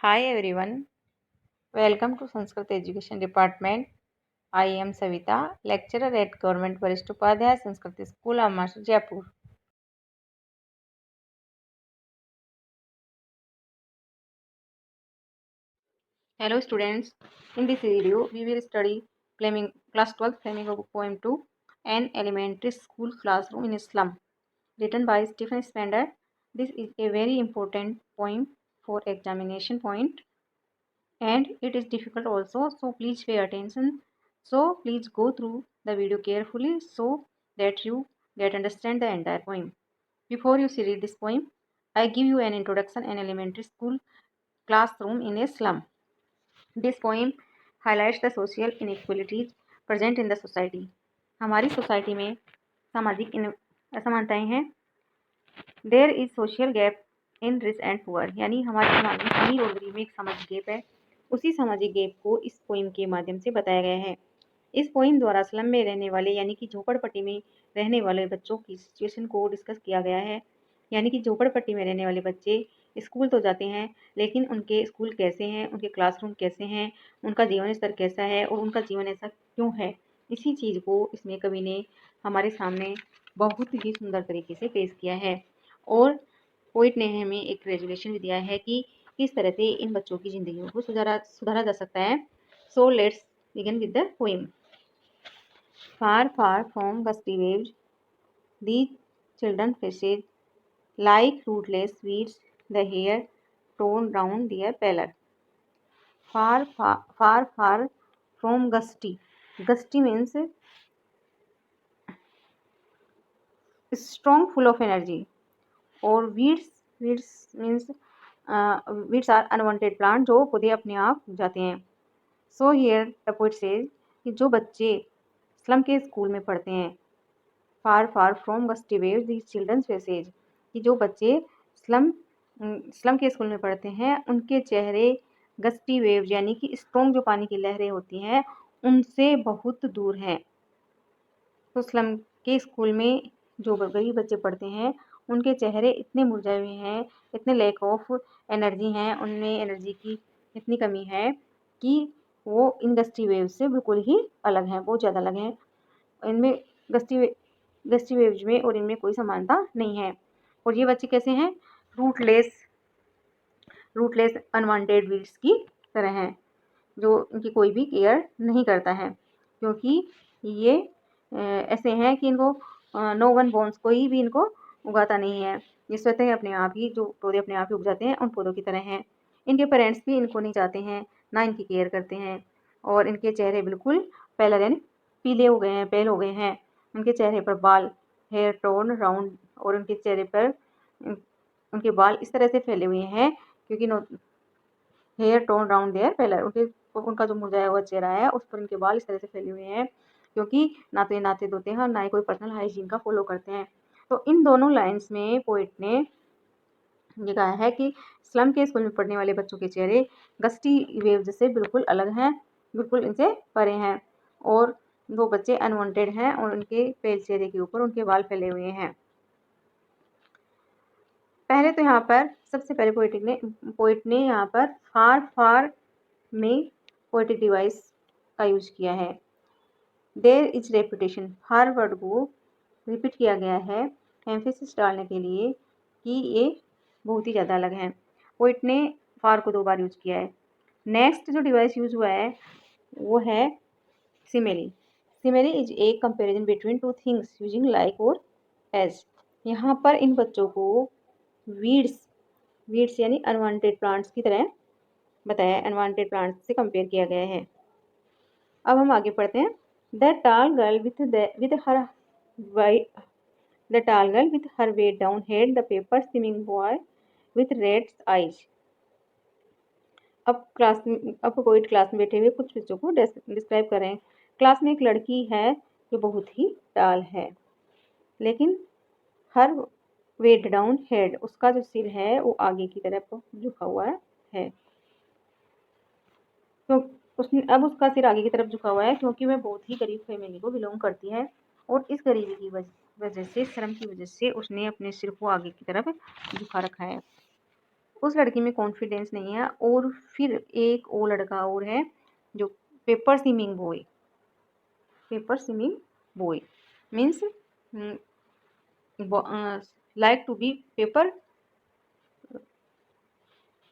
Hi everyone, welcome to Sanskrit Education Department. I am Savita, lecturer at Government Varishth Upadhyay Sanskrit School, Ammarsha, Jaipur. Hello students, in this video we will study class 12th Flamingo poem 2, An Elementary School Classroom in Slum, written by Stephen Spender. This is a very important poem for examination point and it is difficult also, so please pay attention. So please go through the video carefully so that you get understand the entire poem. Before you read this poem, I give you an introduction an elementary school classroom in a slum. This poem highlights the social inequalities present in the society. हमारी society में सामाजिक असमानताएं हैं. There is social gap in rich and poor, यानी हमारे समाज में अमीर और गरीब में एक सामाजिक गैप है. उसी सामाजिक गैप को इस पोइम के माध्यम से बताया गया है. इस पोइम द्वारा स्लम में रहने वाले यानी कि झोपड़पट्टी में रहने वाले बच्चों की सिचुएशन को डिस्कस किया गया है. यानी कि झोपड़पट्टी में रहने वाले बच्चे स्कूल तो जाते हैं लेकिन उनके स्कूल कैसे हैं, उनके क्लासरूम कैसे हैं, उनका जीवन स्तर कैसा है और उनका जीवन ऐसा क्यों है, इसी चीज़ को इसमें कवि ने हमारे सामने बहुत ही सुंदर तरीके से पेश किया है. और पोइट ने हमें एक रेजुलेशन भी दिया है कि किस तरह से इन बच्चों की ज़िंदगी को सुधारा जा सकता है. So let's begin with the poem. Far, far from gusty waves, these children faces like rootless weeds, the hair torn round their pallor. Far, far, far, far from gusty. Gusty means strong, full of energy. और weeds means weeds are unwanted plant जो पौधे अपने आप उग जाते हैं. So here the poet says कि जो बच्चे स्लम के स्कूल में पढ़ते हैं, far far from gusty waves these childrens faces, कि जो बच्चे स्लम के स्कूल में पढ़ते हैं उनके चेहरे गस्टी वेव्स यानी कि स्ट्रॉन्ग जो पानी की लहरें होती हैं उनसे बहुत दूर हैं. तो स्लम के स्कूल में जो गरीब बच्चे पढ़ते हैं उनके चेहरे इतने मुरझाए हुए हैं, इतने लैक ऑफ एनर्जी हैं, उनमें एनर्जी की इतनी कमी है कि वो इन गस्टी वेव से बिल्कुल ही अलग हैं, बहुत ज़्यादा अलग हैं. इनमें गस्टी वेव्स में और इनमें कोई समानता नहीं है. और ये बच्चे कैसे हैं? रूटलेस अनवांटेड वीड्स की तरह हैं जो इनकी कोई भी केयर नहीं करता है, क्योंकि ये ऐसे हैं कि इनको नो वन बोन्स, कोई भी इनको उगाता नहीं है. ये स्वतः अपने आप ही, जो पौधे अपने आप ही उग जाते हैं उन पौधों की तरह हैं. इनके पेरेंट्स भी इनको नहीं चाहते हैं, ना इनकी केयर करते हैं. और इनके चेहरे बिल्कुल पेलर यानी पीले हो गए हैं, पेल हो गए हैं. उनके चेहरे पर बाल, हेयर टोन राउंड, और उनके चेहरे पर उनके बाल इस तरह से फैले हुए हैं क्योंकि हेयर टोन राउंड देयर पेलर, उनका जो मुरझाया हुआ चेहरा है उस पर उनके बाल इस तरह से फैले हुए हैं क्योंकि ना तो ये नाते धोते हैं और ना ही कोई पर्सनल हाइजीन का फॉलो करते हैं. तो इन दोनों लाइंस में पोइट ने ये कहा है कि स्लम के स्कूल में पढ़ने वाले बच्चों के चेहरे गस्टी वेव्स से बिल्कुल अलग हैं, बिल्कुल इनसे परे हैं. और वो बच्चे अनवांटेड हैं और उनके पेल चेहरे के ऊपर उनके बाल फैले हुए हैं. पहले तो यहाँ पर सबसे पहले पोइट ने यहाँ पर फार फार में पोएटिक डिवाइस का यूज किया है. देयर इज रेपुटेशन, हर वर्ड को रिपीट किया गया है एम्फेसिस डालने के लिए कि ये बहुत ही ज़्यादा अलग हैं. पोइट ने फार को 2 बार यूज किया है. नेक्स्ट जो डिवाइस यूज हुआ है वो है simile. Simile is a comparison between two things using like और एज. यहाँ पर इन बच्चों को वीड्स यानी अनवांटेड प्लांट्स की तरह बताया, अनवांटेड प्लांट्स से कंपेयर किया गया है. अब हम आगे पढ़ते हैं. द टाल girl with her weight down head, the paper skimming boy with red's eyes. अब पोइट क्लास में बैठे हुए कुछ बच्चों को डिस्क्राइब कर रहे हैं. क्लास में एक लड़की है जो बहुत ही टाल है, लेकिन हर वेट डाउन हेड, उसका जो सिर है वो आगे की तरफ झुका हुआ है. तो उसका सिर आगे की तरफ झुका हुआ है क्योंकि वह बहुत ही गरीब फैमिली को बिलोंग करती है और इस गरीबी की वजह से, शर्म की वजह से उसने अपने सिर को आगे की तरफ झुका रखा है. उस लड़की में कॉन्फिडेंस नहीं है। और फिर एक और लड़का और है जो paper swimming boy. Paper swimming boy means like to be paper,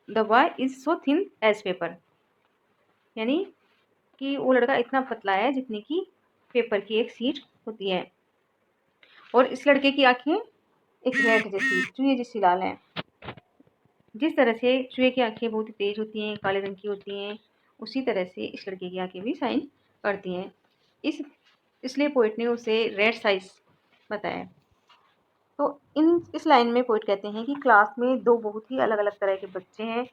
the boy is so thin as paper। यानी कि वो लड़का इतना पतला है जितनी कि पेपर की एक शीट होती है। और इस लड़के की आंखें एक रेट जैसी, चूहे जैसी लाल है। जिस तरह से चूहे की आंखें बहुत ही तेज होती हैं, काले रंग की होती हैं, उसी तरह से इस लड़के की आंखें भी शाइन करती हैं। इसलिए पोइट ने उसे रेड साइज बताया। तो इस लाइन में पोइट कहते हैं कि क्लास में दो बहुत ही अलग अलग तरह के बच्चे हैं।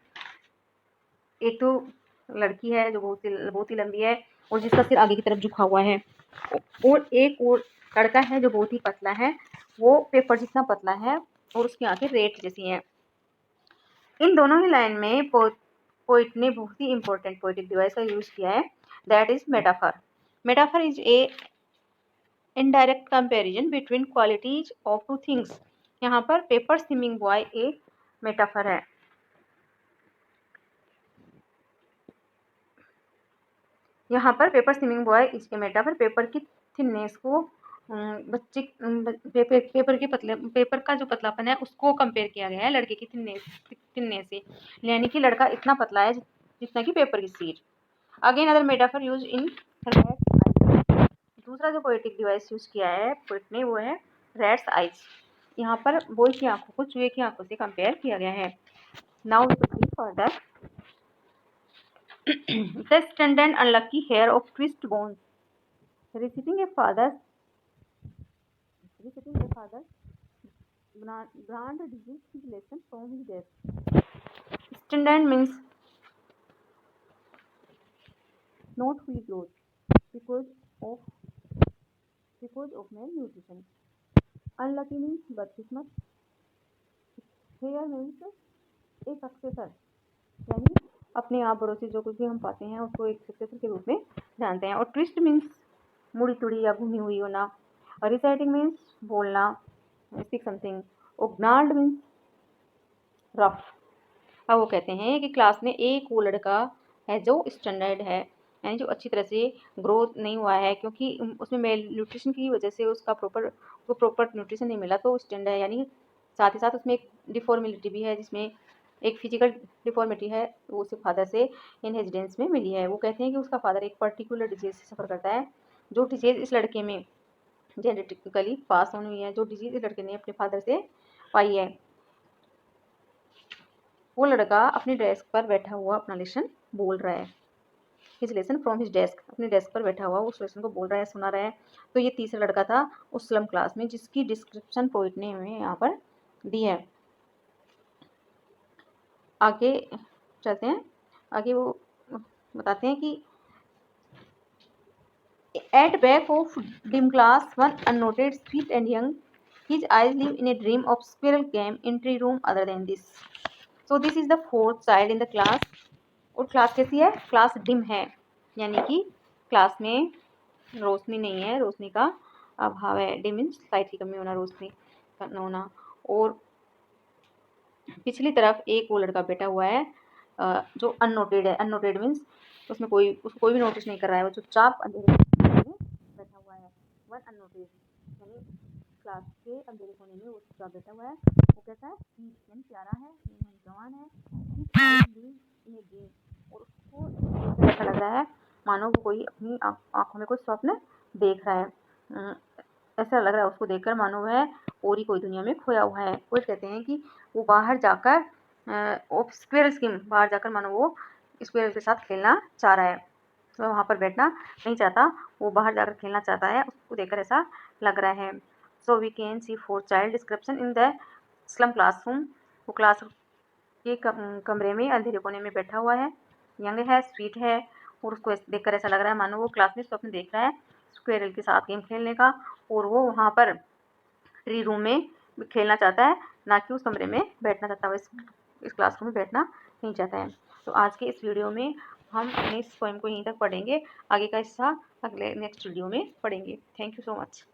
एक तो लड़की है जो बहुत ही लंबी है और जिसका सिर आगे की तरफ झुका हुआ है, और एक और लड़का है जो बहुत ही पतला है, वो पेपर जितना पतला है और उसकी आंखें रेत जैसी हैं। इन दोनों ही लाइन में पोइट ने बहुत ही इंपॉर्टेंट पोएटिक डिवाइस का यूज किया है, that is metaphor. Metaphor is a indirect comparison between qualities of two things. यहाँ पर पेपर स्विमिंग बॉय एक मेटाफर है। यहाँ पर पेपर स्विमिंग बॉय इसके मेटाफर पेपर की थिननेस को पेपर के पेपर का जो पतलापन है उसको कंपेयर किया गया है लड़के की थिननेस से। यानी कि लड़का इतना पतला है जितना कि पेपर की sheet. Again other metaphor use in दूसरा जो पोएटिक डिवाइस यूज किया है पोएट ने वो है रैट्स आइज। यहाँ पर बॉय की आंखों को चूहे की आंखों से कंपेयर किया गया है। Now we proceed further. The stunned and unlucky hair of twist bones, reciting a father's grand disease his lesson from his death. Stunned means not fully growth because of malnutrition. Unlucky means बदकिस्मत। Hair means a successor, यानी अपने आप बड़ों से जो कुछ भी हम पाते हैं उसको एक सक्सेसर के रूप में जानते हैं। और ट्विस्ट मीन्स मुड़ी तुड़ी या घूमी हुई होना। और रिसाइटिंग मीन्स बोलना, स्पीक समथिंग। और ग्नाल्ड मीन्स रफ। अब वो कहते हैं कि क्लास में एक वो लड़का है जो स्टैंडर्ड है, यानी जो अच्छी तरह से ग्रोथ नहीं हुआ है क्योंकि उसमें मेल न्यूट्रिशन की वजह से उसका प्रॉपर न्यूट्रिशन नहीं मिला, तो स्टैंडर्ड है। यानी साथ ही साथ उसमें एक डिफॉर्मिलिटी भी है, जिसमें एक फिजिकल डिफॉर्मिटी है, वो उसके फादर से इनहेरिटेंस में मिली है। वो कहते हैं कि उसका फादर एक पर्टिकुलर डिजीज से सफ़र करता है, जो डिजीज इस लड़के में जेनेटिकली पास ऑन हुई है, जो डिजीज इस लड़के ने अपने फादर से पाई है। वो लड़का अपनी डेस्क पर बैठा हुआ अपना लेसन बोल रहा है। His lesson from his desk, अपने डेस्क पर बैठा हुआ उस लेसन को बोल रहा है, सुना रहा है। तो ये तीसरा लड़का था उस स्लम क्लास में जिसकी डिस्क्रिप्शन पोइट ने हमें यहाँ पर दी है। आगे चलते हैं। आगे वो बताते हैं कि at back of dim class one unnoted sweet and young, his eyes live in a dream of squirrel game entry room other than this. So this is the fourth child in the class. और class कैसी है? Class dim है, यानी कि class में रोशनी नहीं है, रोशनी का अभाव है। डिम मीन्स लाइट की कमी होना, रोशनी का न होना। और पिछली तरफ एक वो लड़का बैठा हुआ है जो अननोटेड है। अननोटेड मीन्स उसको कोई भी नोटिस नहीं कर रहा है, वो चुपचाप अंधेरे में बैठा हुआ है। वन अननोटेड यानी क्लास के अंधेरे कोने में वो चुपचाप बैठा हुआ है। वो कैसा है? यानी प्यारा है, जवान है, और उसको ऐसा लग रहा है मानो वो कोई अपनी आंखों में कोई स्वप्न देख रहा है। ऐसा लग रहा है उसको देखकर मानो वह और ही कोई दुनिया में खोया हुआ है। वो कहते हैं कि वो बाहर जाकर स्क्वेरल स्कीम, बाहर जाकर मानो वो स्क्वेरल के साथ खेलना चाह रहा है, तो वहाँ पर बैठना नहीं चाहता, वो बाहर जाकर खेलना चाहता है। उसको देखकर ऐसा लग रहा है। So we can see four child description in the slum classroom. वो क्लास के कमरे में अंधेरे कोने में बैठा हुआ है, यंग है, स्वीट है, और उसको देखकर ऐसा लग रहा है मानो वो क्लास में स्वप्न देख रहा है स्क्वेरल के साथ गेम खेलने का, और वो वहाँ पर ट्री रूम में खेलना चाहता है, ना कि उस कमरे में बैठना चाहता है। इस क्लासरूम में बैठना नहीं चाहता है। तो आज के इस वीडियो में हम इस पोएम को यहीं तक पढ़ेंगे, आगे का हिस्सा अगले नेक्स्ट वीडियो में पढ़ेंगे। Thank you so much.